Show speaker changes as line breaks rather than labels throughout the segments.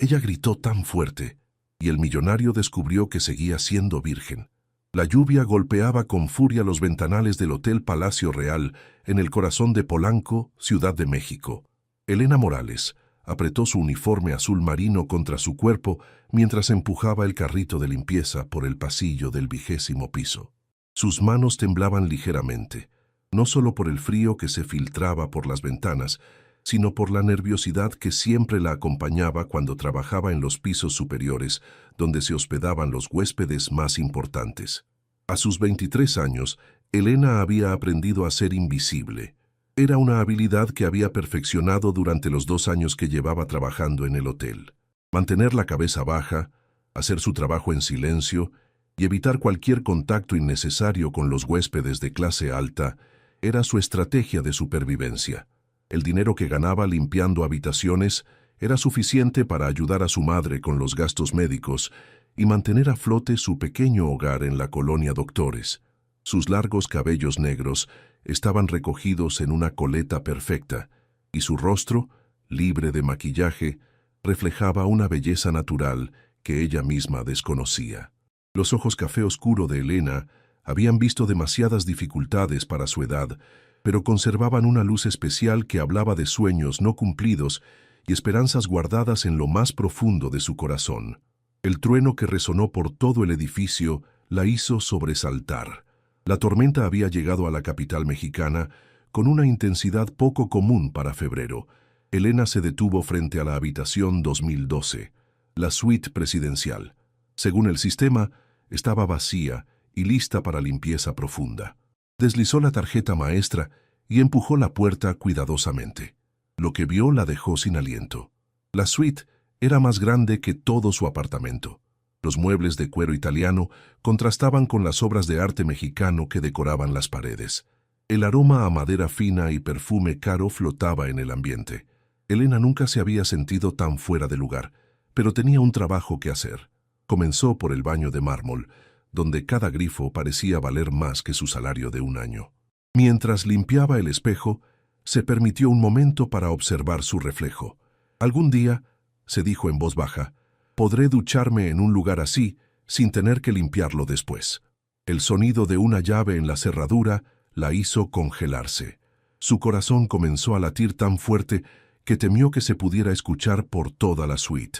Ella gritó tan fuerte, y el millonario descubrió que seguía siendo virgen. La lluvia golpeaba con furia los ventanales del Hotel Palacio Real en el corazón de Polanco, Ciudad de México. Elena Morales apretó su uniforme azul marino contra su cuerpo mientras empujaba el carrito de limpieza por el pasillo del 20º piso. Sus manos temblaban ligeramente, no solo por el frío que se filtraba por las ventanas, sino por la nerviosidad que siempre la acompañaba cuando trabajaba en los pisos superiores, donde se hospedaban los huéspedes más importantes. A sus 23 años, Elena había aprendido a ser invisible. Era una habilidad que había perfeccionado durante los 2 años que llevaba trabajando en el hotel. Mantener la cabeza baja, hacer su trabajo en silencio y evitar cualquier contacto innecesario con los huéspedes de clase alta era su estrategia de supervivencia. El dinero que ganaba limpiando habitaciones era suficiente para ayudar a su madre con los gastos médicos y mantener a flote su pequeño hogar en la colonia Doctores. Sus largos cabellos negros estaban recogidos en una coleta perfecta, y su rostro, libre de maquillaje, reflejaba una belleza natural que ella misma desconocía. Los ojos café oscuro de Elena habían visto demasiadas dificultades para su edad, pero conservaban una luz especial que hablaba de sueños no cumplidos y esperanzas guardadas en lo más profundo de su corazón. El trueno que resonó por todo el edificio la hizo sobresaltar. La tormenta había llegado a la capital mexicana con una intensidad poco común para febrero. Elena se detuvo frente a la habitación 2012, la suite presidencial. Según el sistema, estaba vacía y lista para limpieza profunda. Deslizó la tarjeta maestra y empujó la puerta cuidadosamente. Lo que vio la dejó sin aliento. La suite era más grande que todo su apartamento. Los muebles de cuero italiano contrastaban con las obras de arte mexicano que decoraban las paredes. El aroma a madera fina y perfume caro flotaba en el ambiente. Elena nunca se había sentido tan fuera de lugar, pero tenía un trabajo que hacer. Comenzó por el baño de mármol, donde cada grifo parecía valer más que su salario de un año. Mientras limpiaba el espejo, se permitió un momento para observar su reflejo. Algún día, se dijo en voz baja, podré ducharme en un lugar así sin tener que limpiarlo después. El sonido de una llave en la cerradura la hizo congelarse. Su corazón comenzó a latir tan fuerte que temió que se pudiera escuchar por toda la suite.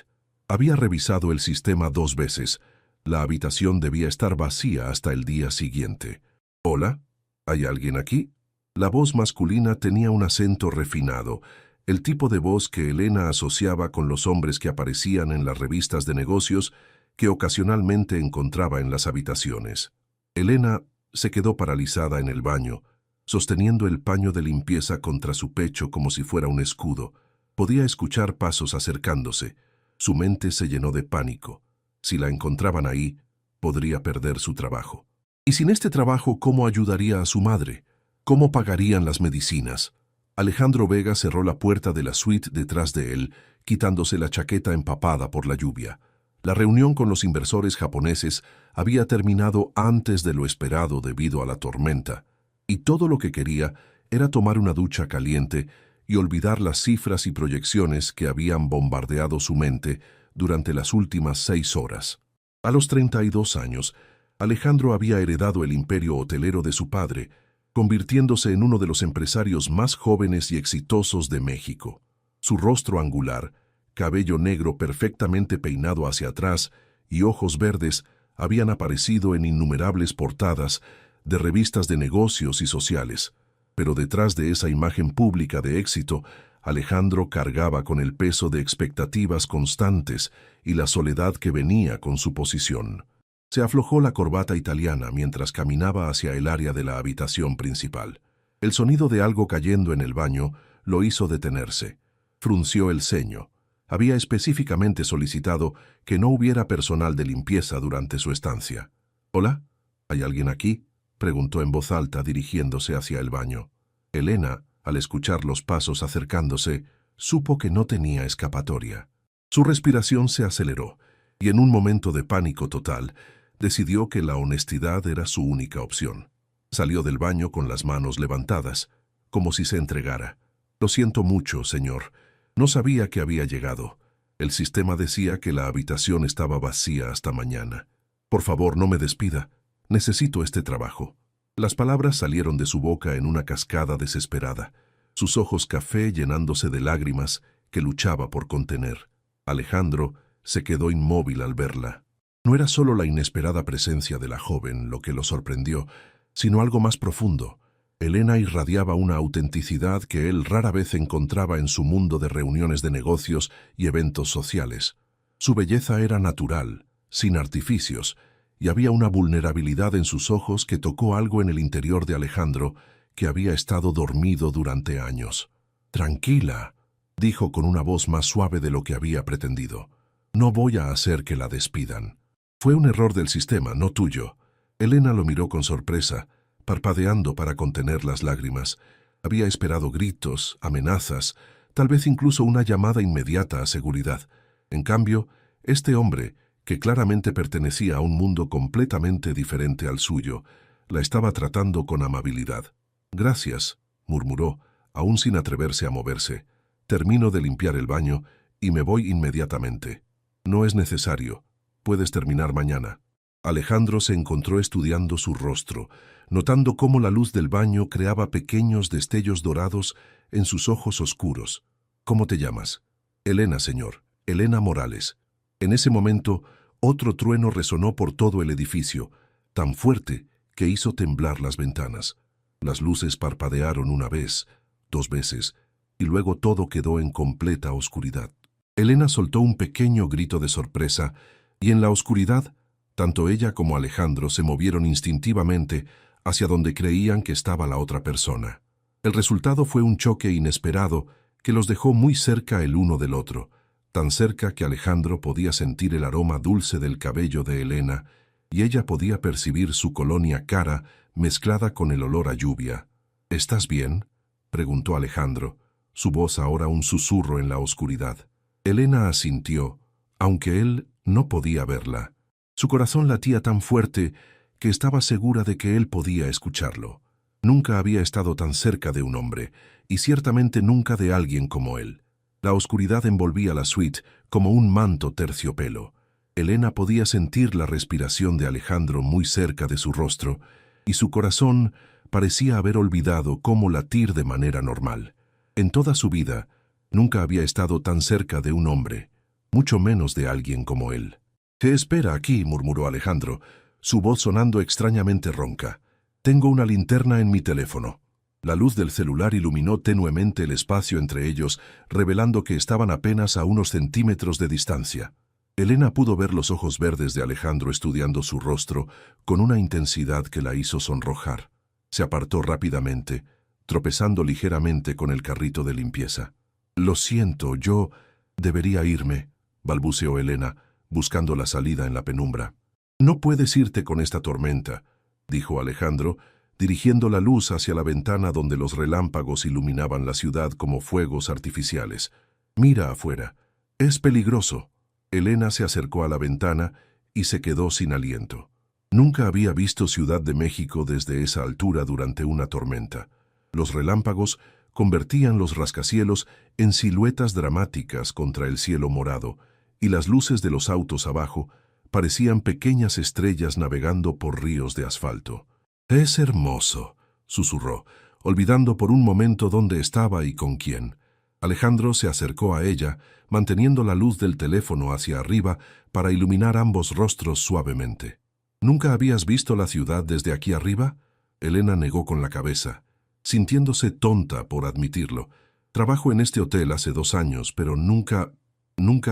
Había revisado el sistema 2 veces. La habitación debía estar vacía hasta el día siguiente. «¿Hola? ¿Hay alguien aquí?» La voz masculina tenía un acento refinado, el tipo de voz que Elena asociaba con los hombres que aparecían en las revistas de negocios que ocasionalmente encontraba en las habitaciones. Elena se quedó paralizada en el baño, sosteniendo el paño de limpieza contra su pecho como si fuera un escudo. Podía escuchar pasos acercándose. Su mente se llenó de pánico. Si la encontraban ahí, podría perder su trabajo. Y sin este trabajo, ¿cómo ayudaría a su madre? ¿Cómo pagarían las medicinas? Alejandro Vega cerró la puerta de la suite detrás de él, quitándose la chaqueta empapada por la lluvia. La reunión con los inversores japoneses había terminado antes de lo esperado debido a la tormenta, y todo lo que quería era tomar una ducha caliente y olvidar las cifras y proyecciones que habían bombardeado su mente durante las últimas 6 horas. A los 32 años, Alejandro había heredado el imperio hotelero de su padre, convirtiéndose en uno de los empresarios más jóvenes y exitosos de México. Su rostro angular, cabello negro perfectamente peinado hacia atrás y ojos verdes habían aparecido en innumerables portadas de revistas de negocios y sociales. Pero detrás de esa imagen pública de éxito, Alejandro cargaba con el peso de expectativas constantes y la soledad que venía con su posición. Se aflojó la corbata italiana mientras caminaba hacia el área de la habitación principal. El sonido de algo cayendo en el baño lo hizo detenerse. Frunció el ceño. Había específicamente solicitado que no hubiera personal de limpieza durante su estancia. «¿Hola? ¿Hay alguien aquí?», preguntó en voz alta dirigiéndose hacia el baño. Elena, al escuchar los pasos acercándose, supo que no tenía escapatoria. Su respiración se aceleró y en un momento de pánico total, decidió que la honestidad era su única opción. Salió del baño con las manos levantadas, como si se entregara. «Lo siento mucho, señor. No sabía que había llegado. El sistema decía que la habitación estaba vacía hasta mañana. Por favor, no me despida. Necesito este trabajo. Las palabras salieron de su boca en una cascada desesperada, sus ojos café llenándose de lágrimas que luchaba por contener. Alejandro se quedó inmóvil al verla. No era solo la inesperada presencia de la joven lo que lo sorprendió, sino algo más profundo. Elena irradiaba una autenticidad que él rara vez encontraba en su mundo de reuniones de negocios y eventos sociales. Su belleza era natural, sin artificios, y había una vulnerabilidad en sus ojos que tocó algo en el interior de Alejandro que había estado dormido durante años. «Tranquila», dijo con una voz más suave de lo que había pretendido. «No voy a hacer que la despidan». Fue un error del sistema, no tuyo. Elena lo miró con sorpresa, parpadeando para contener las lágrimas. Había esperado gritos, amenazas, tal vez incluso una llamada inmediata a seguridad. En cambio, este hombre, que claramente pertenecía a un mundo completamente diferente al suyo, la estaba tratando con amabilidad. «Gracias», murmuró, aún sin atreverse a moverse. «Termino de limpiar el baño y me voy inmediatamente». «No es necesario. Puedes terminar mañana». Alejandro se encontró estudiando su rostro, notando cómo la luz del baño creaba pequeños destellos dorados en sus ojos oscuros. «¿Cómo te llamas?» «Elena, señor. Elena Morales». En ese momento, otro trueno resonó por todo el edificio, tan fuerte que hizo temblar las ventanas. Las luces parpadearon una vez, 2 veces, y luego todo quedó en completa oscuridad. Elena soltó un pequeño grito de sorpresa, y en la oscuridad, tanto ella como Alejandro se movieron instintivamente hacia donde creían que estaba la otra persona. El resultado fue un choque inesperado que los dejó muy cerca el uno del otro, tan cerca que Alejandro podía sentir el aroma dulce del cabello de Elena y ella podía percibir su colonia cara mezclada con el olor a lluvia. «¿Estás bien?», preguntó Alejandro, su voz ahora un susurro en la oscuridad. Elena asintió, aunque él no podía verla. Su corazón latía tan fuerte que estaba segura de que él podía escucharlo. Nunca había estado tan cerca de un hombre, y ciertamente nunca de alguien como él. La oscuridad envolvía la suite como un manto terciopelo. Elena podía sentir la respiración de Alejandro muy cerca de su rostro, y su corazón parecía haber olvidado cómo latir de manera normal. En toda su vida, nunca había estado tan cerca de un hombre, mucho menos de alguien como él. «¿Qué espera aquí?», murmuró Alejandro, su voz sonando extrañamente ronca. «Tengo una linterna en mi teléfono». La luz del celular iluminó tenuemente el espacio entre ellos, revelando que estaban apenas a unos centímetros de distancia. Elena pudo ver los ojos verdes de Alejandro estudiando su rostro con una intensidad que la hizo sonrojar. Se apartó rápidamente, tropezando ligeramente con el carrito de limpieza. «Lo siento, yo debería irme», balbuceó Elena, buscando la salida en la penumbra. «No puedes irte con esta tormenta», dijo Alejandro, dirigiendo la luz hacia la ventana donde los relámpagos iluminaban la ciudad como fuegos artificiales. «Mira afuera. Es peligroso». Elena se acercó a la ventana y se quedó sin aliento. Nunca había visto Ciudad de México desde esa altura durante una tormenta. Los relámpagos convertían los rascacielos en siluetas dramáticas contra el cielo morado, y las luces de los autos abajo parecían pequeñas estrellas navegando por ríos de asfalto. «Es hermoso», susurró, olvidando por un momento dónde estaba y con quién. Alejandro se acercó a ella, manteniendo la luz del teléfono hacia arriba para iluminar ambos rostros suavemente. «¿Nunca habías visto la ciudad desde aquí arriba?». Elena negó con la cabeza, sintiéndose tonta por admitirlo. «Trabajo en este hotel hace 2 años, pero nunca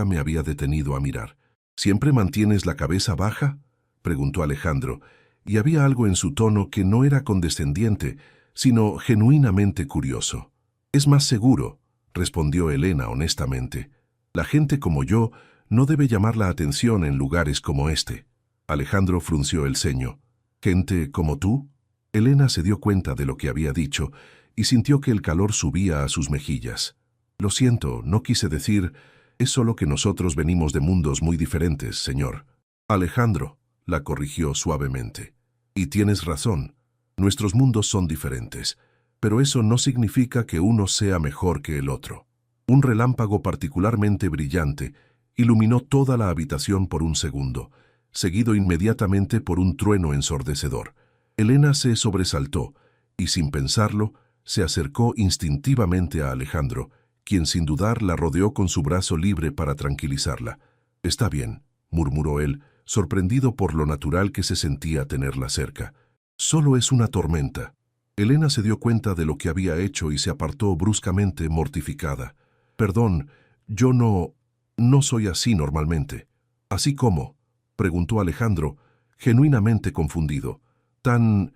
me había detenido a mirar». «¿Siempre mantienes la cabeza baja?», preguntó Alejandro, y había algo en su tono que no era condescendiente, sino genuinamente curioso. «Es más seguro», respondió Elena honestamente. «La gente como yo no debe llamar la atención en lugares como este». Alejandro frunció el ceño. «¿Gente como tú?». Elena se dio cuenta de lo que había dicho y sintió que el calor subía a sus mejillas. «Lo siento, no quise decir... Es solo que nosotros venimos de mundos muy diferentes, señor». «Alejandro», la corrigió suavemente. «Y tienes razón. Nuestros mundos son diferentes, pero eso no significa que uno sea mejor que el otro». Un relámpago particularmente brillante iluminó toda la habitación por un segundo, seguido inmediatamente por un trueno ensordecedor. Elena se sobresaltó y, sin pensarlo, se acercó instintivamente a Alejandro, quien sin dudar la rodeó con su brazo libre para tranquilizarla. «Está bien», murmuró él, sorprendido por lo natural que se sentía tenerla cerca. «Solo es una tormenta». Elena se dio cuenta de lo que había hecho y se apartó bruscamente, mortificada. «Perdón, yo no soy así normalmente». «¿Así cómo?», preguntó Alejandro, genuinamente confundido. Tan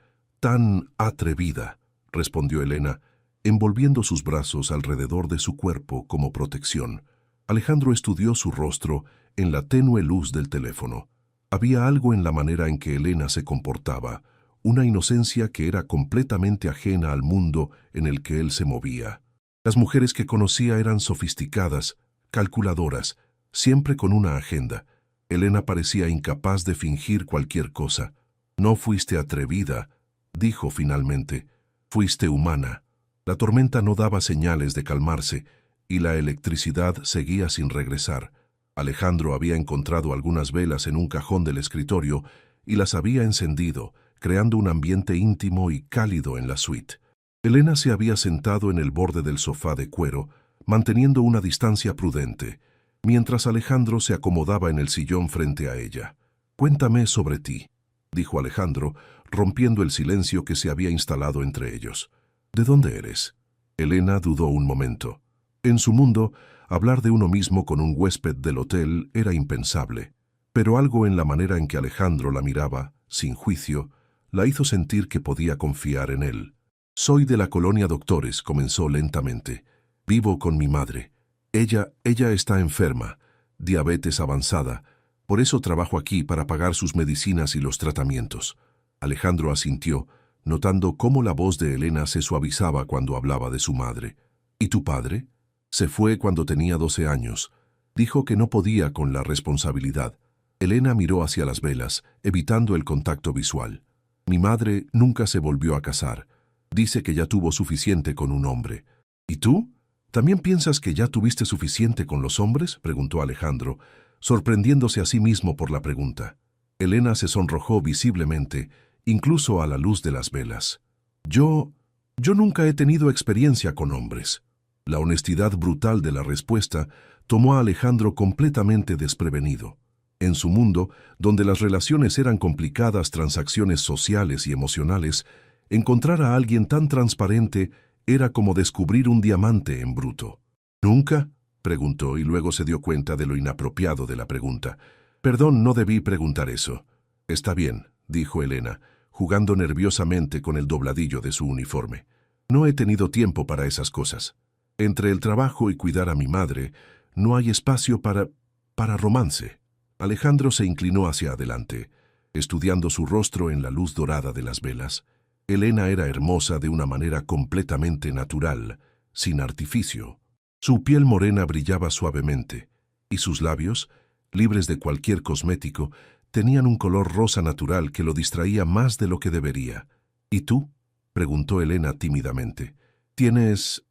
atrevida», respondió Elena, envolviendo sus brazos alrededor de su cuerpo como protección. Alejandro estudió su rostro en la tenue luz del teléfono. Había algo en la manera en que Elena se comportaba, una inocencia que era completamente ajena al mundo en el que él se movía. Las mujeres que conocía eran sofisticadas, calculadoras, siempre con una agenda. Elena parecía incapaz de fingir cualquier cosa. «No fuiste atrevida», dijo finalmente. «Fuiste humana». La tormenta no daba señales de calmarse y la electricidad seguía sin regresar. Alejandro había encontrado algunas velas en un cajón del escritorio y las había encendido, creando un ambiente íntimo y cálido en la suite. Elena se había sentado en el borde del sofá de cuero, manteniendo una distancia prudente, mientras Alejandro se acomodaba en el sillón frente a ella. «Cuéntame sobre ti», dijo Alejandro, rompiendo el silencio que se había instalado entre ellos. «¿De dónde eres?». Elena dudó un momento. En su mundo, hablar de uno mismo con un huésped del hotel era impensable, pero algo en la manera en que Alejandro la miraba, sin juicio, la hizo sentir que podía confiar en él. «Soy de la colonia Doctores», comenzó lentamente. «Vivo con mi madre. Ella está enferma, diabetes avanzada. Por eso trabajo aquí para pagar sus medicinas y los tratamientos». Alejandro asintió, notando cómo la voz de Elena se suavizaba cuando hablaba de su madre. «¿Y tu padre?». «Se fue cuando tenía 12 años. Dijo que no podía con la responsabilidad». Elena miró hacia las velas, evitando el contacto visual. «Mi madre nunca se volvió a casar. Dice que ya tuvo suficiente con un hombre». «¿Y tú? ¿También piensas que ya tuviste suficiente con los hombres?», preguntó Alejandro, sorprendiéndose a sí mismo por la pregunta. Elena se sonrojó visiblemente, incluso a la luz de las velas. Yo nunca he tenido experiencia con hombres». La honestidad brutal de la respuesta tomó a Alejandro completamente desprevenido. En su mundo, donde las relaciones eran complicadas transacciones sociales y emocionales, encontrar a alguien tan transparente era como descubrir un diamante en bruto. «¿Nunca?», preguntó y luego se dio cuenta de lo inapropiado de la pregunta. «Perdón, no debí preguntar eso». «Está bien», dijo Elena, jugando nerviosamente con el dobladillo de su uniforme. «No he tenido tiempo para esas cosas. Entre el trabajo y cuidar a mi madre, no hay espacio para romance». Alejandro se inclinó hacia adelante, estudiando su rostro en la luz dorada de las velas. Elena era hermosa de una manera completamente natural, sin artificio. Su piel morena brillaba suavemente, y sus labios, libres de cualquier cosmético, tenían un color rosa natural que lo distraía más de lo que debería. «¿Y tú?», preguntó Elena tímidamente. ¿Tienes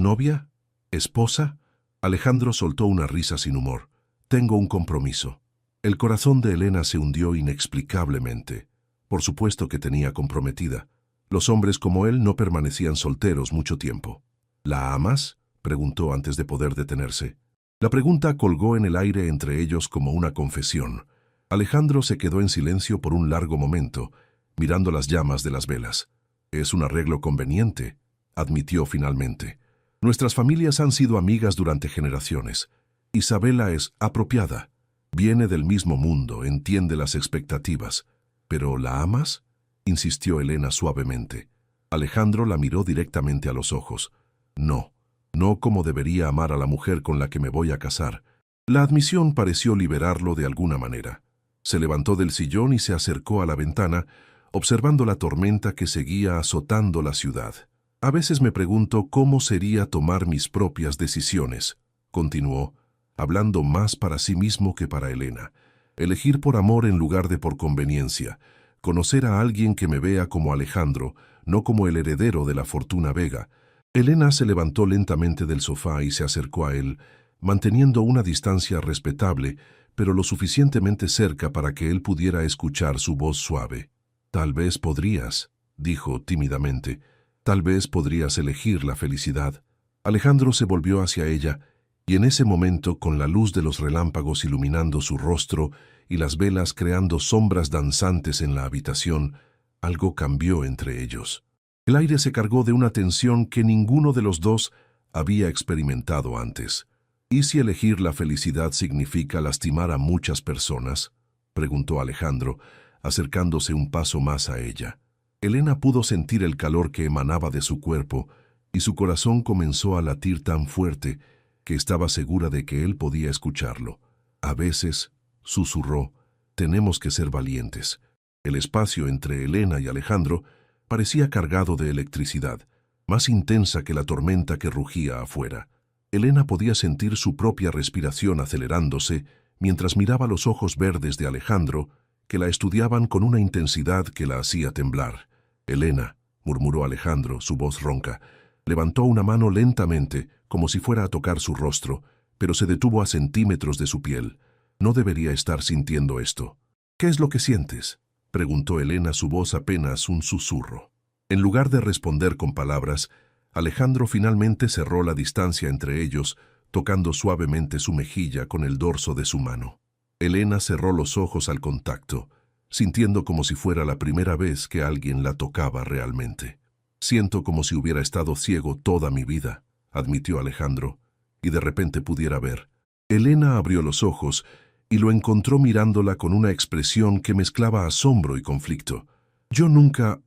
novia? ¿Esposa?». Alejandro soltó una risa sin humor. «Tengo un compromiso». El corazón de Elena se hundió inexplicablemente. Por supuesto que tenía comprometida. Los hombres como él no permanecían solteros mucho tiempo. «¿La amas?», preguntó antes de poder detenerse. La pregunta colgó en el aire entre ellos como una confesión. Alejandro se quedó en silencio por un largo momento, mirando las llamas de las velas. «Es un arreglo conveniente», admitió finalmente. «Nuestras familias han sido amigas durante generaciones. Isabela es apropiada. Viene del mismo mundo, entiende las expectativas. ¿Pero la amas?», insistió Elena suavemente. Alejandro la miró directamente a los ojos. «No como debería amar a la mujer con la que me voy a casar». La admisión pareció liberarlo de alguna manera. Se levantó del sillón y se acercó a la ventana, observando la tormenta que seguía azotando la ciudad. «A veces me pregunto cómo sería tomar mis propias decisiones», continuó, hablando más para sí mismo que para Elena. «Elegir por amor en lugar de por conveniencia. Conocer a alguien que me vea como Alejandro, no como el heredero de la fortuna Vega». Elena se levantó lentamente del sofá y se acercó a él, manteniendo una distancia respetable, pero lo suficientemente cerca para que él pudiera escuchar su voz suave. «Tal vez podrías», dijo tímidamente, «tal vez podrías elegir la felicidad». Alejandro se volvió hacia ella, y en ese momento, con la luz de los relámpagos iluminando su rostro y las velas creando sombras danzantes en la habitación, algo cambió entre ellos. El aire se cargó de una tensión que ninguno de los dos había experimentado antes. «¿Y si elegir la felicidad significa lastimar a muchas personas?», preguntó Alejandro, acercándose un paso más a ella. Elena pudo sentir el calor que emanaba de su cuerpo, y su corazón comenzó a latir tan fuerte que estaba segura de que él podía escucharlo. «A veces», susurró, «tenemos que ser valientes». El espacio entre Elena y Alejandro parecía cargado de electricidad, más intensa que la tormenta que rugía afuera. Elena podía sentir su propia respiración acelerándose mientras miraba los ojos verdes de Alejandro, que la estudiaban con una intensidad que la hacía temblar. «Elena», murmuró Alejandro, su voz ronca. Levantó una mano lentamente, como si fuera a tocar su rostro, pero se detuvo a centímetros de su piel. «No debería estar sintiendo esto». «¿Qué es lo que sientes?», preguntó Elena, su voz apenas un susurro. En lugar de responder con palabras, Alejandro finalmente cerró la distancia entre ellos, tocando suavemente su mejilla con el dorso de su mano. Elena cerró los ojos al contacto, sintiendo como si fuera la primera vez que alguien la tocaba realmente. «Siento como si hubiera estado ciego toda mi vida», admitió Alejandro, «y de repente pudiera ver». Elena abrió los ojos y lo encontró mirándola con una expresión que mezclaba asombro y conflicto. «Yo nunca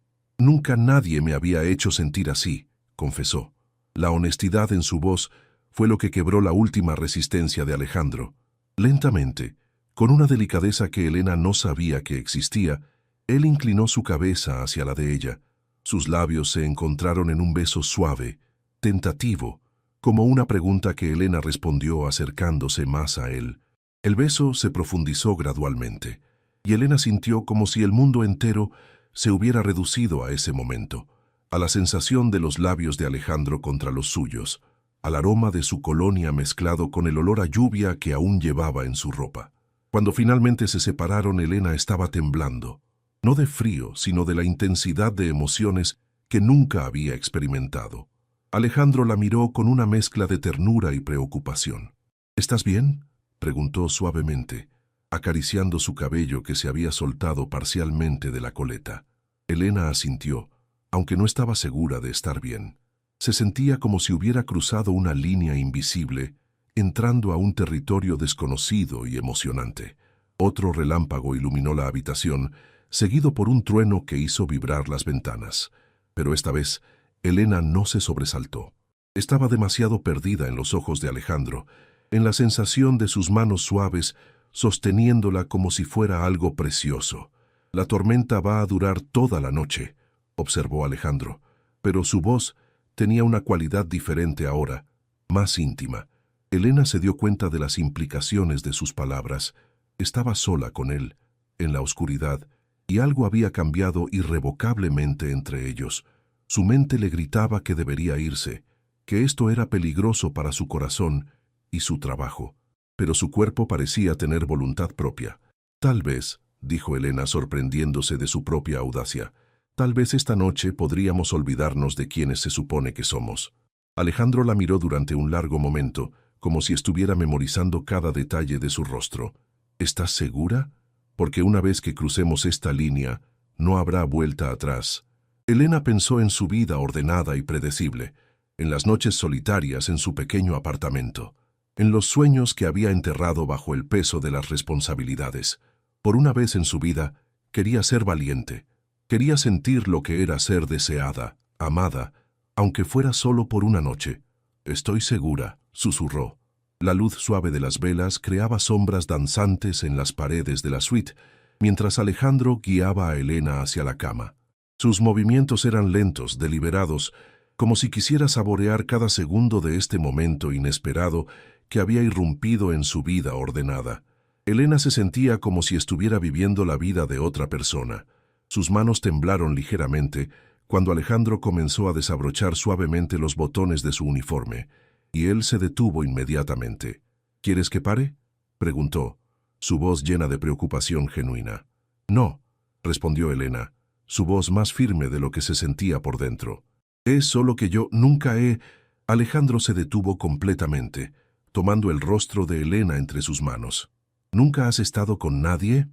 nadie me había hecho sentir así», confesó. La honestidad en su voz fue lo que quebró la última resistencia de Alejandro. Lentamente, con una delicadeza que Elena no sabía que existía, él inclinó su cabeza hacia la de ella. Sus labios se encontraron en un beso suave, tentativo, como una pregunta que Elena respondió acercándose más a él. El beso se profundizó gradualmente, y Elena sintió como si el mundo entero se hubiera reducido a ese momento, a la sensación de los labios de Alejandro contra los suyos, al aroma de su colonia mezclado con el olor a lluvia que aún llevaba en su ropa. Cuando finalmente se separaron, Elena estaba temblando, no de frío, sino de la intensidad de emociones que nunca había experimentado. Alejandro la miró con una mezcla de ternura y preocupación. «¿Estás bien?», preguntó suavemente, acariciando su cabello que se había soltado parcialmente de la coleta. Elena asintió, aunque no estaba segura de estar bien. Se sentía como si hubiera cruzado una línea invisible, entrando a un territorio desconocido y emocionante. Otro relámpago iluminó la habitación, seguido por un trueno que hizo vibrar las ventanas. Pero esta vez, Elena no se sobresaltó. Estaba demasiado perdida en los ojos de Alejandro, en la sensación de sus manos suaves, sosteniéndola como si fuera algo precioso. «La tormenta va a durar toda la noche», observó Alejandro, pero su voz tenía una cualidad diferente ahora, más íntima. Elena se dio cuenta de las implicaciones de sus palabras. Estaba sola con él, en la oscuridad, y algo había cambiado irrevocablemente entre ellos. Su mente le gritaba que debería irse, que esto era peligroso para su corazón y su trabajo. Pero su cuerpo parecía tener voluntad propia. «Tal vez», dijo Elena sorprendiéndose de su propia audacia, «tal vez esta noche podríamos olvidarnos de quienes se supone que somos». Alejandro la miró durante un largo momento, como si estuviera memorizando cada detalle de su rostro. «¿Estás segura? Porque una vez que crucemos esta línea, no habrá vuelta atrás». Elena pensó en su vida ordenada y predecible, en las noches solitarias en su pequeño apartamento, en los sueños que había enterrado bajo el peso de las responsabilidades. Por una vez en su vida, quería ser valiente. Quería sentir lo que era ser deseada, amada, aunque fuera solo por una noche. «Estoy segura», susurró. La luz suave de las velas creaba sombras danzantes en las paredes de la suite, mientras Alejandro guiaba a Elena hacia la cama. Sus movimientos eran lentos, deliberados, como si quisiera saborear cada segundo de este momento inesperado que había irrumpido en su vida ordenada. Elena se sentía como si estuviera viviendo la vida de otra persona. Sus manos temblaron ligeramente cuando Alejandro comenzó a desabrochar suavemente los botones de su uniforme, y él se detuvo inmediatamente. ¿Quieres que pare?, preguntó, su voz llena de preocupación genuina. No, respondió Elena, su voz más firme de lo que se sentía por dentro. Es solo que yo nunca he... Alejandro se detuvo completamente, tomando el rostro de Elena entre sus manos. ¿Nunca has estado con nadie?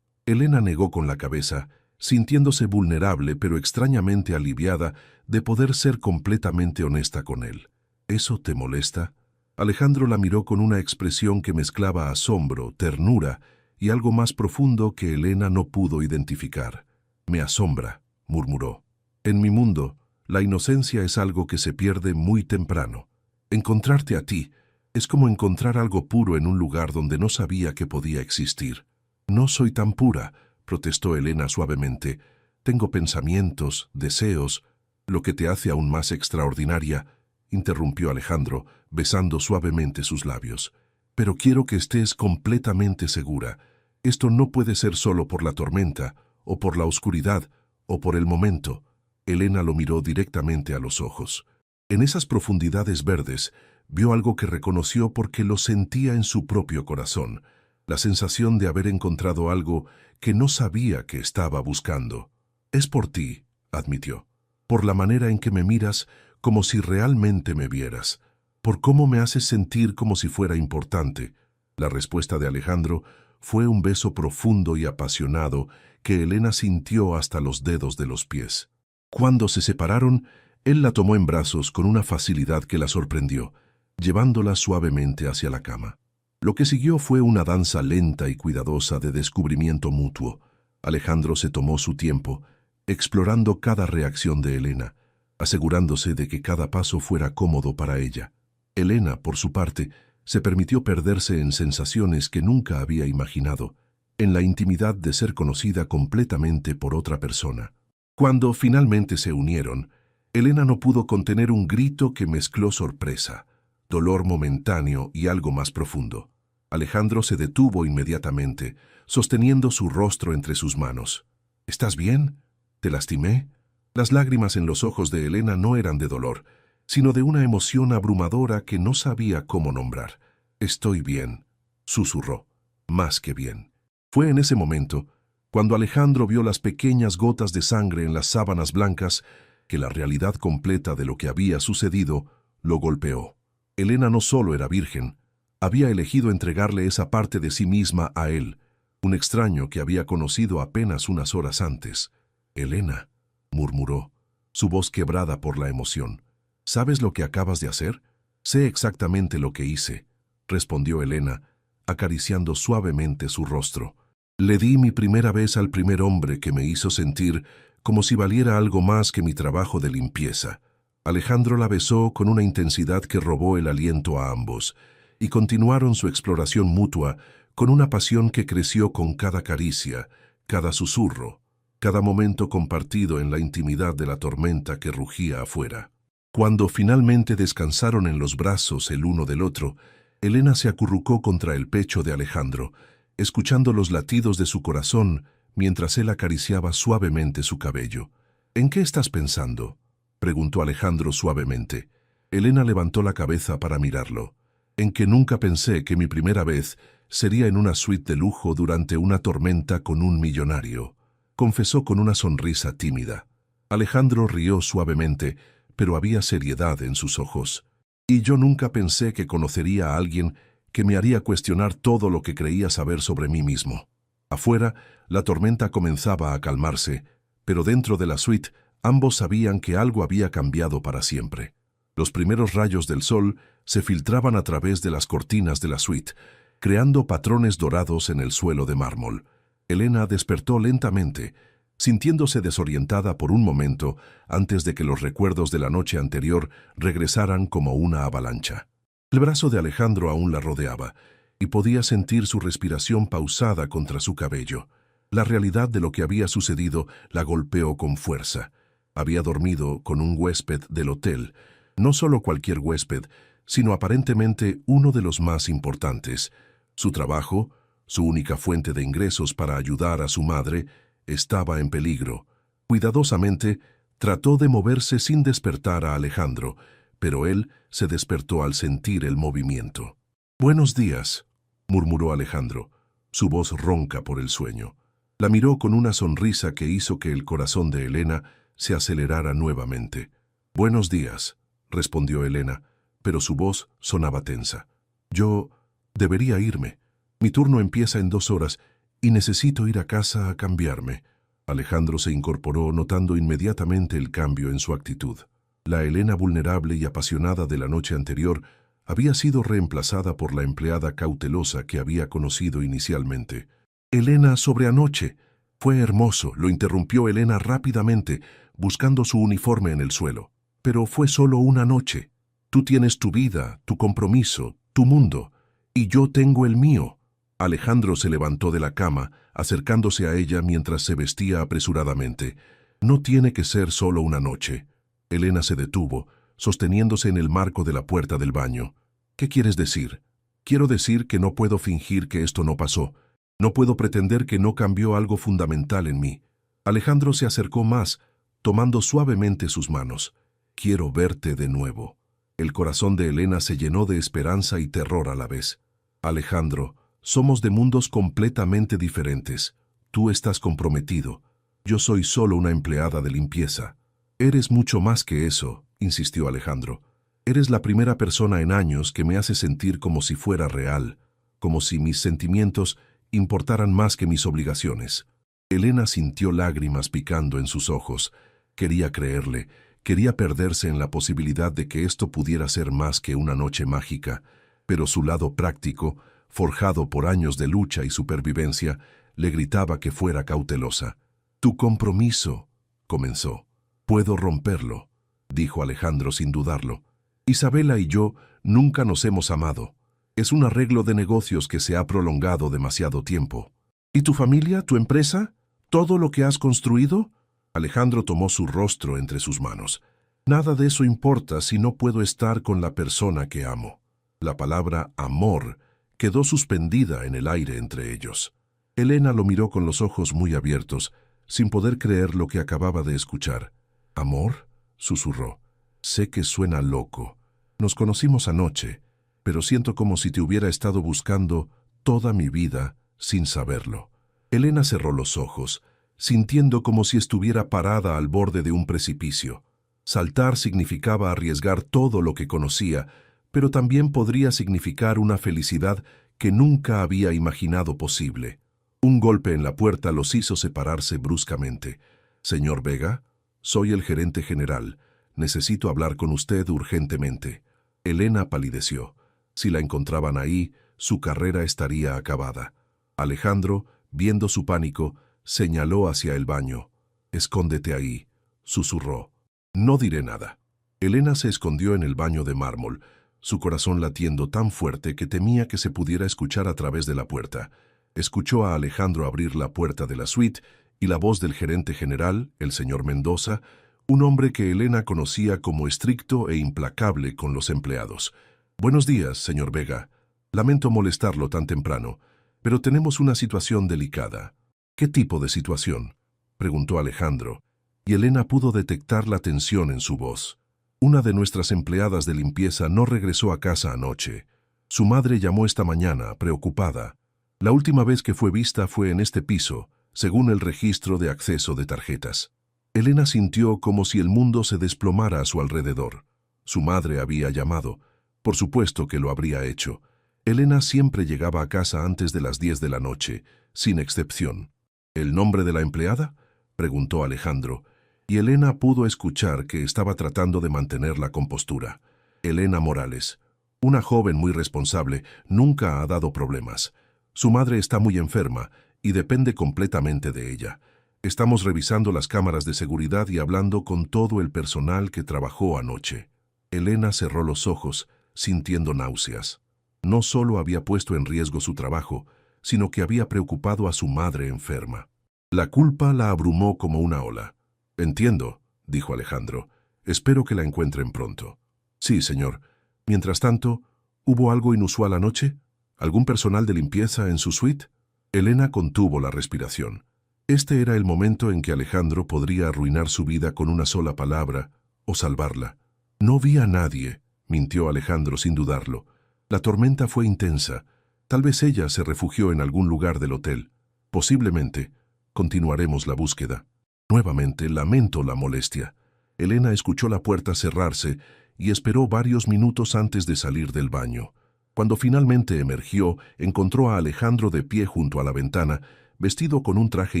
Elena negó con la cabeza, sintiéndose vulnerable pero extrañamente aliviada de poder ser completamente honesta con él. ¿Eso te molesta? Alejandro la miró con una expresión que mezclaba asombro, ternura y algo más profundo que Elena no pudo identificar. Me asombra, murmuró. En mi mundo, la inocencia es algo que se pierde muy temprano. Encontrarte a ti es como encontrar algo puro en un lugar donde no sabía que podía existir. No soy tan pura, protestó Elena suavemente. Tengo pensamientos, deseos. Lo que te hace aún más extraordinaria, interrumpió Alejandro, besando suavemente sus labios. Pero quiero que estés completamente segura. Esto no puede ser solo por la tormenta, o por la oscuridad, o por el momento. Elena lo miró directamente a los ojos. En esas profundidades verdes, vio algo que reconoció porque lo sentía en su propio corazón, la sensación de haber encontrado algo que no sabía que estaba buscando. Es por ti, admitió, por la manera en que me miras como si realmente me vieras, por cómo me haces sentir como si fuera importante. La respuesta de Alejandro fue un beso profundo y apasionado que Elena sintió hasta los dedos de los pies. Cuando se separaron, él la tomó en brazos con una facilidad que la sorprendió, llevándola suavemente hacia la cama. Lo que siguió fue una danza lenta y cuidadosa de descubrimiento mutuo. Alejandro se tomó su tiempo, explorando cada reacción de Elena, asegurándose de que cada paso fuera cómodo para ella. Elena, por su parte, se permitió perderse en sensaciones que nunca había imaginado, en la intimidad de ser conocida completamente por otra persona. Cuando finalmente se unieron, Elena no pudo contener un grito que mezcló sorpresa, dolor momentáneo y algo más profundo. Alejandro se detuvo inmediatamente, sosteniendo su rostro entre sus manos. ¿Estás bien? ¿Te lastimé? Las lágrimas en los ojos de Elena no eran de dolor, sino de una emoción abrumadora que no sabía cómo nombrar. Estoy bien, susurró, más que bien. Fue en ese momento, cuando Alejandro vio las pequeñas gotas de sangre en las sábanas blancas, que la realidad completa de lo que había sucedido lo golpeó. Elena no solo era virgen, había elegido entregarle esa parte de sí misma a él, un extraño que había conocido apenas unas horas antes. Elena, murmuró, su voz quebrada por la emoción. ¿Sabes lo que acabas de hacer? Sé exactamente lo que hice, respondió Elena, acariciando suavemente su rostro. Le di mi primera vez al primer hombre que me hizo sentir como si valiera algo más que mi trabajo de limpieza. Alejandro la besó con una intensidad que robó el aliento a ambos, y continuaron su exploración mutua con una pasión que creció con cada caricia, cada susurro, cada momento compartido en la intimidad de la tormenta que rugía afuera. Cuando finalmente descansaron en los brazos el uno del otro, Elena se acurrucó contra el pecho de Alejandro, escuchando los latidos de su corazón mientras él acariciaba suavemente su cabello. ¿En qué estás pensando?, preguntó Alejandro suavemente. Elena levantó la cabeza para mirarlo. En que nunca pensé que mi primera vez sería en una suite de lujo durante una tormenta con un millonario, confesó con una sonrisa tímida. Alejandro rió suavemente, pero había seriedad en sus ojos. Y yo nunca pensé que conocería a alguien que me haría cuestionar todo lo que creía saber sobre mí mismo. Afuera, la tormenta comenzaba a calmarse, pero dentro de la suite, ambos sabían que algo había cambiado para siempre. Los primeros rayos del sol se filtraban a través de las cortinas de la suite, creando patrones dorados en el suelo de mármol. Elena despertó lentamente, sintiéndose desorientada por un momento antes de que los recuerdos de la noche anterior regresaran como una avalancha. El brazo de Alejandro aún la rodeaba, y podía sentir su respiración pausada contra su cabello. La realidad de lo que había sucedido la golpeó con fuerza. Había dormido con un huésped del hotel, no solo cualquier huésped, sino aparentemente uno de los más importantes. Su trabajo, su única fuente de ingresos para ayudar a su madre, estaba en peligro. Cuidadosamente, trató de moverse sin despertar a Alejandro, pero él se despertó al sentir el movimiento. Buenos días, murmuró Alejandro, su voz ronca por el sueño. La miró con una sonrisa que hizo que el corazón de Elena se acelerara nuevamente. Buenos días, respondió Elena, pero su voz sonaba tensa. Yo debería irme. Mi turno empieza en 2 horas y necesito ir a casa a cambiarme. Alejandro se incorporó notando inmediatamente el cambio en su actitud. La Elena vulnerable y apasionada de la noche anterior había sido reemplazada por la empleada cautelosa que había conocido inicialmente. Elena, sobre anoche. Fue hermoso, lo interrumpió Elena rápidamente, buscando su uniforme en el suelo. Pero fue solo una noche. Tú tienes tu vida, tu compromiso, tu mundo, y yo tengo el mío. Alejandro se levantó de la cama, acercándose a ella mientras se vestía apresuradamente. No tiene que ser solo una noche. Elena se detuvo, sosteniéndose en el marco de la puerta del baño. ¿Qué quieres decir? Quiero decir que no puedo fingir que esto no pasó. No puedo pretender que no cambió algo fundamental en mí. Alejandro se acercó más, tomando suavemente sus manos. Quiero verte de nuevo. El corazón de Elena se llenó de esperanza y terror a la vez. Alejandro, somos de mundos completamente diferentes. Tú estás comprometido. Yo soy solo una empleada de limpieza. Eres mucho más que eso, insistió Alejandro. Eres la primera persona en años que me hace sentir como si fuera real, como si mis sentimientos importaran más que mis obligaciones. Elena sintió lágrimas picando en sus ojos. Quería creerle, quería perderse en la posibilidad de que esto pudiera ser más que una noche mágica, pero su lado práctico, forjado por años de lucha y supervivencia, le gritaba que fuera cautelosa. «Tu compromiso», comenzó. «Puedo romperlo», dijo Alejandro sin dudarlo. «Isabela y yo nunca nos hemos amado. Es un arreglo de negocios que se ha prolongado demasiado tiempo». «¿Y tu familia, tu empresa? ¿Todo lo que has construido?» Alejandro tomó su rostro entre sus manos. «Nada de eso importa si no puedo estar con la persona que amo». La palabra amor quedó suspendida en el aire entre ellos. Elena lo miró con los ojos muy abiertos, sin poder creer lo que acababa de escuchar. «¿Amor?», susurró. «Sé que suena loco. Nos conocimos anoche, pero siento como si te hubiera estado buscando toda mi vida sin saberlo». Elena cerró los ojos, sintiendo como si estuviera parada al borde de un precipicio. Saltar significaba arriesgar todo lo que conocía, pero también podría significar una felicidad que nunca había imaginado posible. Un golpe en la puerta los hizo separarse bruscamente. «Señor Vega, soy el gerente general. Necesito hablar con usted urgentemente». Elena palideció. Si la encontraban ahí, su carrera estaría acabada. Alejandro, viendo su pánico, señaló hacia el baño. «Escóndete ahí», susurró. «No diré nada». Elena se escondió en el baño de mármol, su corazón latiendo tan fuerte que temía que se pudiera escuchar a través de la puerta. Escuchó a Alejandro abrir la puerta de la suite y la voz del gerente general, el señor Mendoza, un hombre que Elena conocía como estricto e implacable con los empleados. «Buenos días, señor Vega. Lamento molestarlo tan temprano, pero tenemos una situación delicada». «¿Qué tipo de situación?», preguntó Alejandro, y Elena pudo detectar la tensión en su voz. «Una de nuestras empleadas de limpieza no regresó a casa anoche. Su madre llamó esta mañana, preocupada. La última vez que fue vista fue en este piso, según el registro de acceso de tarjetas». Elena sintió como si el mundo se desplomara a su alrededor. Su madre había llamado. Por supuesto que lo habría hecho. Elena siempre llegaba a casa antes de las 10 de la noche, sin excepción. «¿El nombre de la empleada?», preguntó Alejandro, y Elena pudo escuchar que estaba tratando de mantener la compostura. «Elena Morales. Una joven muy responsable, nunca ha dado problemas. Su madre está muy enferma y depende completamente de ella. Estamos revisando las cámaras de seguridad y hablando con todo el personal que trabajó anoche». Elena cerró los ojos, sintiendo náuseas. No solo había puesto en riesgo su trabajo, sino que había preocupado a su madre enferma. La culpa la abrumó como una ola. «Entiendo», dijo Alejandro. «Espero que la encuentren pronto». «Sí, señor. Mientras tanto, ¿hubo algo inusual anoche? ¿Algún personal de limpieza en su suite?» Elena contuvo la respiración. Este era el momento en que Alejandro podría arruinar su vida con una sola palabra o salvarla. «No vi a nadie», mintió Alejandro sin dudarlo. La tormenta fue intensa. Tal vez ella se refugió en algún lugar del hotel. Posiblemente. Continuaremos la búsqueda. Nuevamente lamento la molestia. Elena escuchó la puerta cerrarse y esperó varios minutos antes de salir del baño. Cuando finalmente emergió, encontró a Alejandro de pie junto a la ventana, vestido con un traje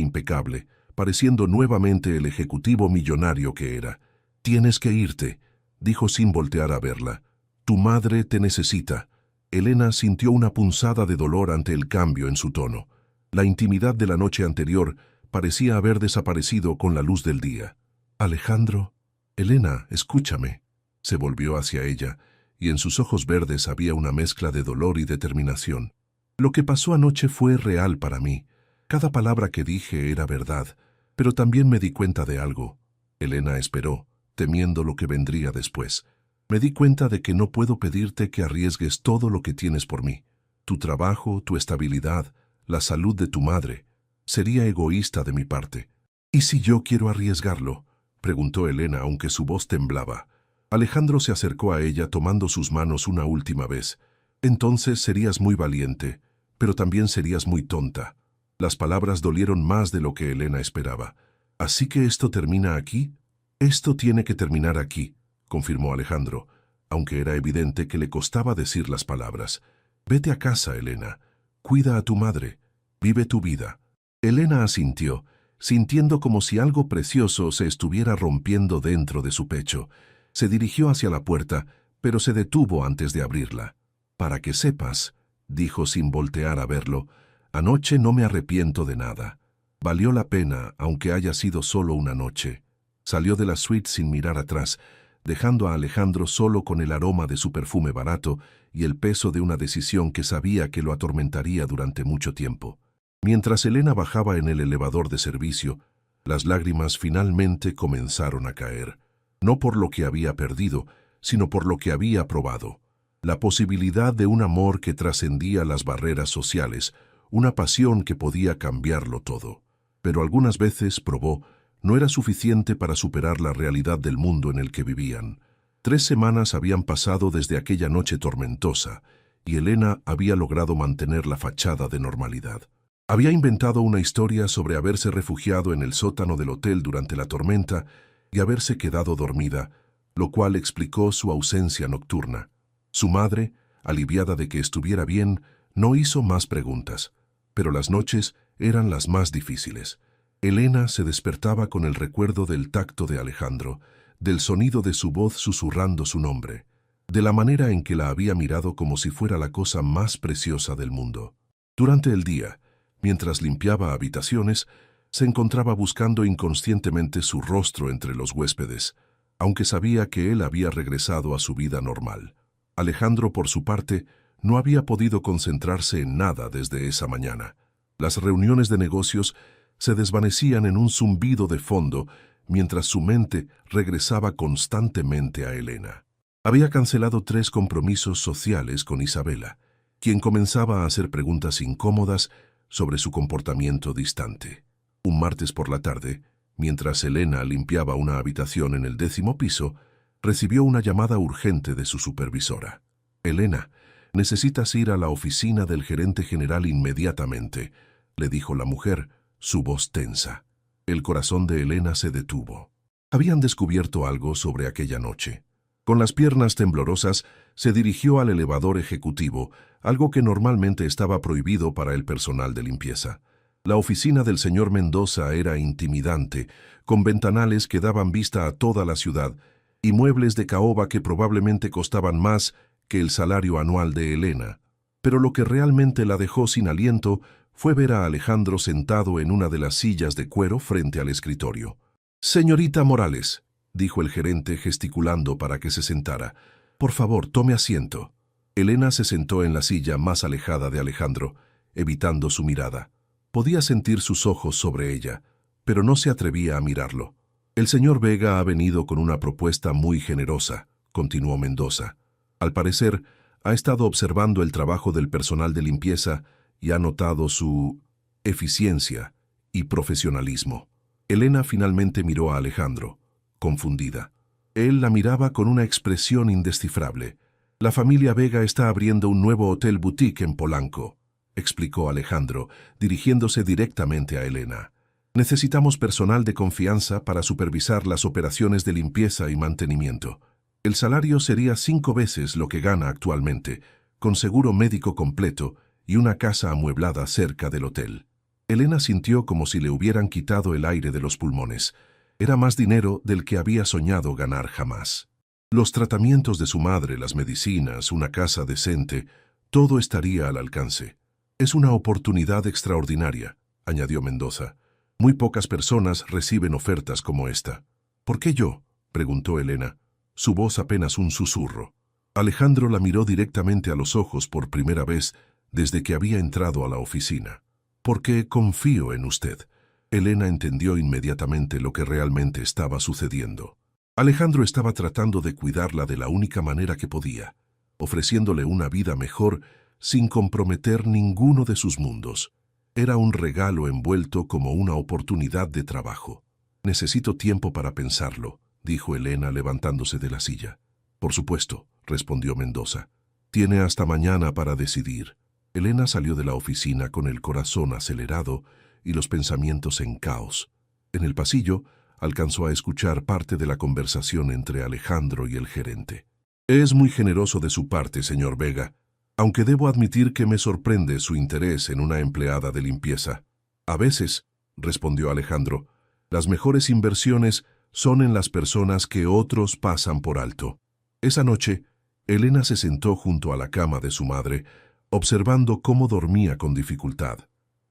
impecable, pareciendo nuevamente el ejecutivo millonario que era. «Tienes que irte», dijo sin voltear a verla. «Tu madre te necesita». Elena sintió una punzada de dolor ante el cambio en su tono. La intimidad de la noche anterior parecía haber desaparecido con la luz del día. «Alejandro». «Elena, escúchame». Se volvió hacia ella, y en sus ojos verdes había una mezcla de dolor y determinación. «Lo que pasó anoche fue real para mí. Cada palabra que dije era verdad, pero también me di cuenta de algo». Elena esperó, temiendo lo que vendría después. «Me di cuenta de que no puedo pedirte que arriesgues todo lo que tienes por mí. Tu trabajo, tu estabilidad, la salud de tu madre. Sería egoísta de mi parte». «¿Y si yo quiero arriesgarlo?», preguntó Elena, aunque su voz temblaba. Alejandro se acercó a ella tomando sus manos una última vez. «Entonces serías muy valiente, pero también serías muy tonta». Las palabras dolieron más de lo que Elena esperaba. «¿Así que esto termina aquí?». «Esto tiene que terminar aquí», confirmó Alejandro, aunque era evidente que le costaba decir las palabras. «Vete a casa, Elena. Cuida a tu madre. Vive tu vida». Elena asintió, sintiendo como si algo precioso se estuviera rompiendo dentro de su pecho. Se dirigió hacia la puerta, pero se detuvo antes de abrirla. «Para que sepas», dijo sin voltear a verlo, «anoche no me arrepiento de nada. Valió la pena, aunque haya sido solo una noche». Salió de la suite sin mirar atrás, dejando a Alejandro solo con el aroma de su perfume barato y el peso de una decisión que sabía que lo atormentaría durante mucho tiempo. Mientras Elena bajaba en el elevador de servicio, las lágrimas finalmente comenzaron a caer. No por lo que había perdido, sino por lo que había probado. La posibilidad de un amor que trascendía las barreras sociales, una pasión que podía cambiarlo todo. Pero algunas veces probó, no era suficiente para superar la realidad del mundo en el que vivían. 3 semanas habían pasado desde aquella noche tormentosa, y Elena había logrado mantener la fachada de normalidad. Había inventado una historia sobre haberse refugiado en el sótano del hotel durante la tormenta y haberse quedado dormida, lo cual explicó su ausencia nocturna. Su madre, aliviada de que estuviera bien, no hizo más preguntas, pero las noches eran las más difíciles. Elena se despertaba con el recuerdo del tacto de Alejandro, del sonido de su voz susurrando su nombre, de la manera en que la había mirado como si fuera la cosa más preciosa del mundo. Durante el día, mientras limpiaba habitaciones, se encontraba buscando inconscientemente su rostro entre los huéspedes, aunque sabía que él había regresado a su vida normal. Alejandro, por su parte, no había podido concentrarse en nada desde esa mañana. Las reuniones de negocios se desvanecían en un zumbido de fondo mientras su mente regresaba constantemente a Elena. Había cancelado 3 compromisos sociales con Isabela, quien comenzaba a hacer preguntas incómodas sobre su comportamiento distante. Un martes por la tarde, mientras Elena limpiaba una habitación en el 10º piso, recibió una llamada urgente de su supervisora. «Elena, necesitas ir a la oficina del gerente general inmediatamente», le dijo la mujer, su voz tensa. El corazón de Elena se detuvo. Habían descubierto algo sobre aquella noche. Con las piernas temblorosas, se dirigió al elevador ejecutivo, algo que normalmente estaba prohibido para el personal de limpieza. La oficina del señor Mendoza era intimidante, con ventanales que daban vista a toda la ciudad y muebles de caoba que probablemente costaban más que el salario anual de Elena. Pero lo que realmente la dejó sin aliento fue ver a Alejandro sentado en una de las sillas de cuero frente al escritorio. «Señorita Morales», dijo el gerente gesticulando para que se sentara, «por favor, tome asiento». Elena se sentó en la silla más alejada de Alejandro, evitando su mirada. Podía sentir sus ojos sobre ella, pero no se atrevía a mirarlo. «El señor Vega ha venido con una propuesta muy generosa», continuó Mendoza. «Al parecer, ha estado observando el trabajo del personal de limpieza y ha notado su eficiencia y profesionalismo». Elena finalmente miró a Alejandro, confundida. Él la miraba con una expresión indescifrable. La familia Vega está abriendo un nuevo hotel boutique en Polanco, explicó Alejandro, dirigiéndose directamente a Elena. Necesitamos personal de confianza para supervisar las operaciones de limpieza y mantenimiento. El salario sería 5 veces lo que gana actualmente, con seguro médico completo y una casa amueblada cerca del hotel. Elena sintió como si le hubieran quitado el aire de los pulmones. Era más dinero del que había soñado ganar jamás. Los tratamientos de su madre, las medicinas, una casa decente, todo estaría al alcance. Es una oportunidad extraordinaria, añadió Mendoza. Muy pocas personas reciben ofertas como esta. ¿Por qué yo?, preguntó Elena, su voz apenas un susurro. Alejandro la miró directamente a los ojos por primera vez desde que había entrado a la oficina. Porque confío en usted. Elena entendió inmediatamente lo que realmente estaba sucediendo. Alejandro estaba tratando de cuidarla de la única manera que podía, ofreciéndole una vida mejor sin comprometer ninguno de sus mundos. Era un regalo envuelto como una oportunidad de trabajo. Necesito tiempo para pensarlo, dijo Elena levantándose de la silla. Por supuesto, respondió Mendoza. Tiene hasta mañana para decidir. Elena salió de la oficina con el corazón acelerado y los pensamientos en caos. En el pasillo, alcanzó a escuchar parte de la conversación entre Alejandro y el gerente. Es muy generoso de su parte, señor Vega, aunque debo admitir que me sorprende su interés en una empleada de limpieza. A veces, respondió Alejandro, las mejores inversiones son en las personas que otros pasan por alto. Esa noche, Elena se sentó junto a la cama de su madre, observando cómo dormía con dificultad.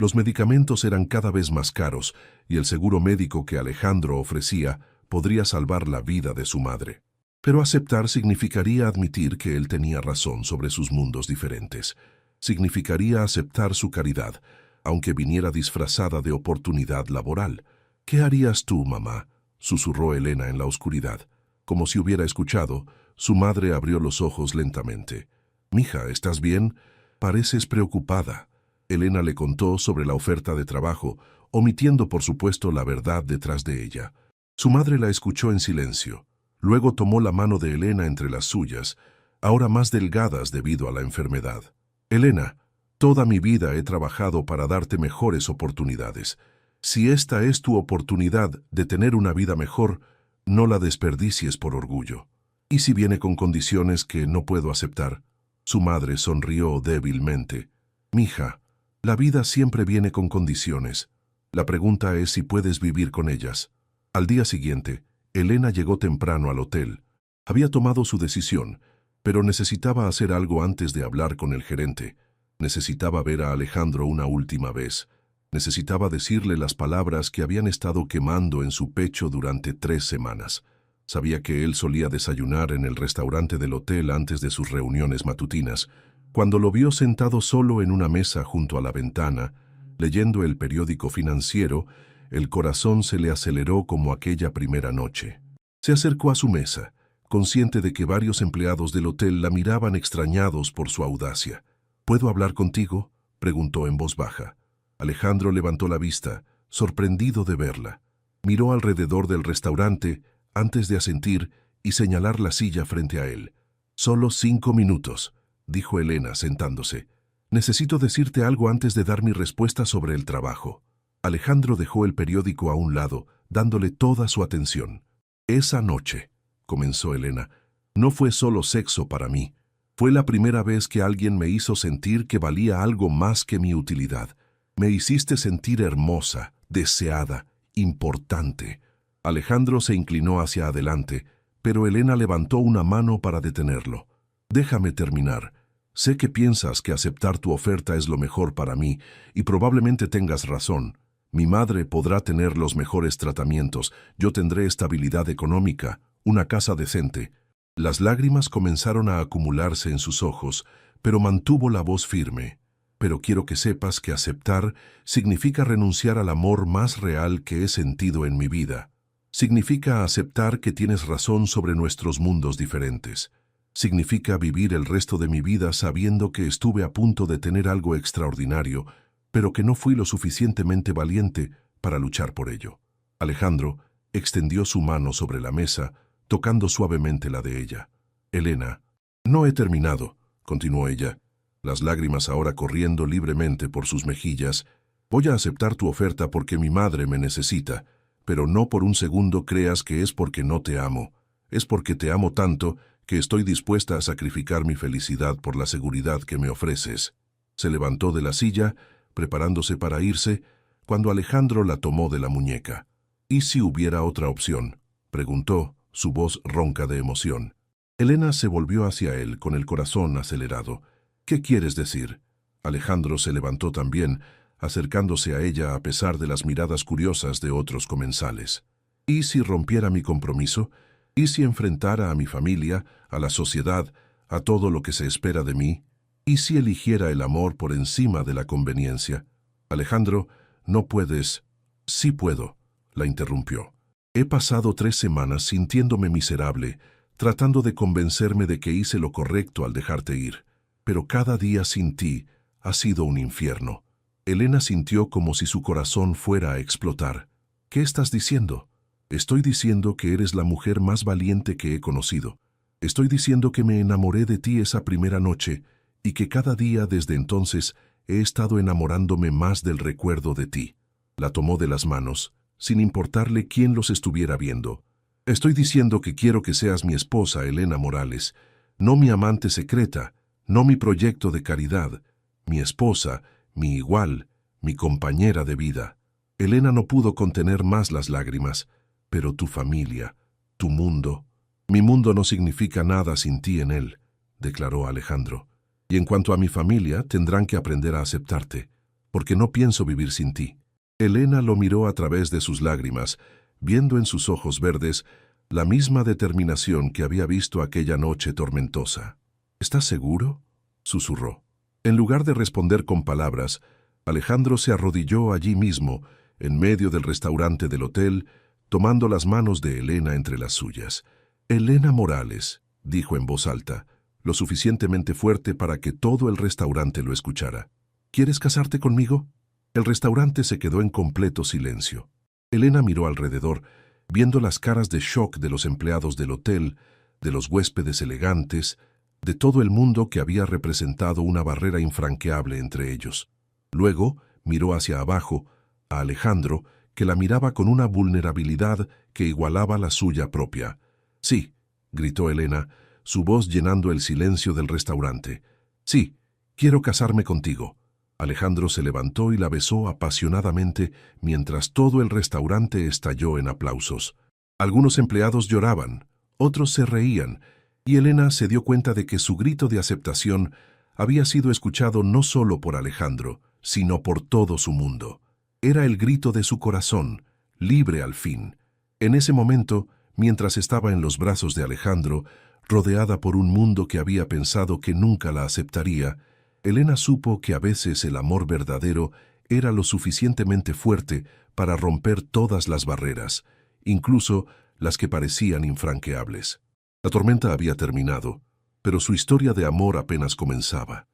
Los medicamentos eran cada vez más caros y el seguro médico que Alejandro ofrecía podría salvar la vida de su madre. Pero aceptar significaría admitir que él tenía razón sobre sus mundos diferentes. Significaría aceptar su caridad, aunque viniera disfrazada de oportunidad laboral. «¿Qué harías tú, mamá?», susurró Elena en la oscuridad. Como si hubiera escuchado, su madre abrió los ojos lentamente. «Mija, ¿estás bien? Pareces preocupada». Elena le contó sobre la oferta de trabajo, omitiendo por supuesto la verdad detrás de ella. Su madre la escuchó en silencio. Luego tomó la mano de Elena entre las suyas, ahora más delgadas debido a la enfermedad. «Elena, toda mi vida he trabajado para darte mejores oportunidades. Si esta es tu oportunidad de tener una vida mejor, no la desperdicies por orgullo. ¿Y si viene con condiciones que no puedo aceptar?». Su madre sonrió débilmente. «Mija, la vida siempre viene con condiciones. La pregunta es si puedes vivir con ellas». Al día siguiente, Elena llegó temprano al hotel. Había tomado su decisión, pero necesitaba hacer algo antes de hablar con el gerente. Necesitaba ver a Alejandro una última vez. Necesitaba decirle las palabras que habían estado quemando en su pecho durante 3 semanas. Sabía que él solía desayunar en el restaurante del hotel antes de sus reuniones matutinas. Cuando lo vio sentado solo en una mesa junto a la ventana, leyendo el periódico financiero, el corazón se le aceleró como aquella primera noche. Se acercó a su mesa, consciente de que varios empleados del hotel la miraban extrañados por su audacia. «¿Puedo hablar contigo?», preguntó en voz baja. Alejandro levantó la vista, sorprendido de verla. Miró alrededor del restaurante antes de asentir y señalar la silla frente a él. «Solo 5 minutos», dijo Elena sentándose. «Necesito decirte algo antes de dar mi respuesta sobre el trabajo». Alejandro dejó el periódico a un lado, dándole toda su atención. «Esa noche», comenzó Elena, «no fue solo sexo para mí. Fue la primera vez que alguien me hizo sentir que valía algo más que mi utilidad. Me hiciste sentir hermosa, deseada, importante». Alejandro se inclinó hacia adelante, pero Elena levantó una mano para detenerlo. «Déjame terminar. Sé que piensas que aceptar tu oferta es lo mejor para mí, y probablemente tengas razón. Mi madre podrá tener los mejores tratamientos, yo tendré estabilidad económica, una casa decente». Las lágrimas comenzaron a acumularse en sus ojos, pero mantuvo la voz firme. «Pero quiero que sepas que aceptar significa renunciar al amor más real que he sentido en mi vida. Significa aceptar que tienes razón sobre nuestros mundos diferentes. Significa vivir el resto de mi vida sabiendo que estuve a punto de tener algo extraordinario, pero que no fui lo suficientemente valiente para luchar por ello». Alejandro extendió su mano sobre la mesa, tocando suavemente la de ella. «Elena, No he terminado, continuó ella, las lágrimas ahora corriendo libremente por sus mejillas. Voy a aceptar tu oferta porque mi madre me necesita, pero no por un segundo creas que es porque no te amo. Es porque te amo tanto que estoy dispuesta a sacrificar mi felicidad por la seguridad que me ofreces. Se levantó de la silla, preparándose para irse, cuando Alejandro la tomó de la muñeca. ¿Y si hubiera otra opción?, preguntó, su voz ronca de emoción. Elena se volvió hacia él con el corazón acelerado. ¿Qué quieres decir? Alejandro se levantó también, acercándose a ella a pesar de las miradas curiosas de otros comensales. ¿Y si rompiera mi compromiso? ¿Y si enfrentara a mi familia, a la sociedad, a todo lo que se espera de mí? ¿Y si eligiera el amor por encima de la conveniencia? Alejandro, no puedes. Sí puedo, la interrumpió. He pasado 3 semanas sintiéndome miserable, tratando de convencerme de que hice lo correcto al dejarte ir. Pero cada día sin ti ha sido un infierno. Elena sintió como si su corazón fuera a explotar. ¿Qué estás diciendo? Estoy diciendo que eres la mujer más valiente que he conocido. Estoy diciendo que me enamoré de ti esa primera noche y que cada día desde entonces he estado enamorándome más del recuerdo de ti. La tomó de las manos, sin importarle quién los estuviera viendo. Estoy diciendo que quiero que seas mi esposa, Elena Morales, no mi amante secreta, no mi proyecto de caridad, mi esposa, mi igual, mi compañera de vida. Elena no pudo contener más las lágrimas. Pero tu familia, tu mundo. Mi mundo no significa nada sin ti en él, declaró Alejandro. Y en cuanto a mi familia, tendrán que aprender a aceptarte, porque no pienso vivir sin ti. Elena lo miró a través de sus lágrimas, viendo en sus ojos verdes la misma determinación que había visto aquella noche tormentosa. ¿Estás seguro?, susurró. En lugar de responder con palabras, Alejandro se arrodilló allí mismo, en medio del restaurante del hotel, tomando las manos de Elena entre las suyas. Elena Morales, dijo en voz alta, lo suficientemente fuerte para que todo el restaurante lo escuchara. ¿Quieres casarte conmigo? El restaurante se quedó en completo silencio. Elena miró alrededor, viendo las caras de shock de los empleados del hotel, de los huéspedes elegantes, de todo el mundo que había representado una barrera infranqueable entre ellos. Luego miró hacia abajo, a Alejandro, que la miraba con una vulnerabilidad que igualaba la suya propia. «Sí», gritó Elena, su voz llenando el silencio del restaurante. «Sí, quiero casarme contigo». Alejandro se levantó y la besó apasionadamente mientras todo el restaurante estalló en aplausos. Algunos empleados lloraban, otros se reían, y Elena se dio cuenta de que su grito de aceptación había sido escuchado no solo por Alejandro, sino por todo su mundo. Era el grito de su corazón, libre al fin. En ese momento, mientras estaba en los brazos de Alejandro, rodeada por un mundo que había pensado que nunca la aceptaría, Elena supo que a veces el amor verdadero era lo suficientemente fuerte para romper todas las barreras, incluso las que parecían infranqueables. La tormenta había terminado, pero su historia de amor apenas comenzaba.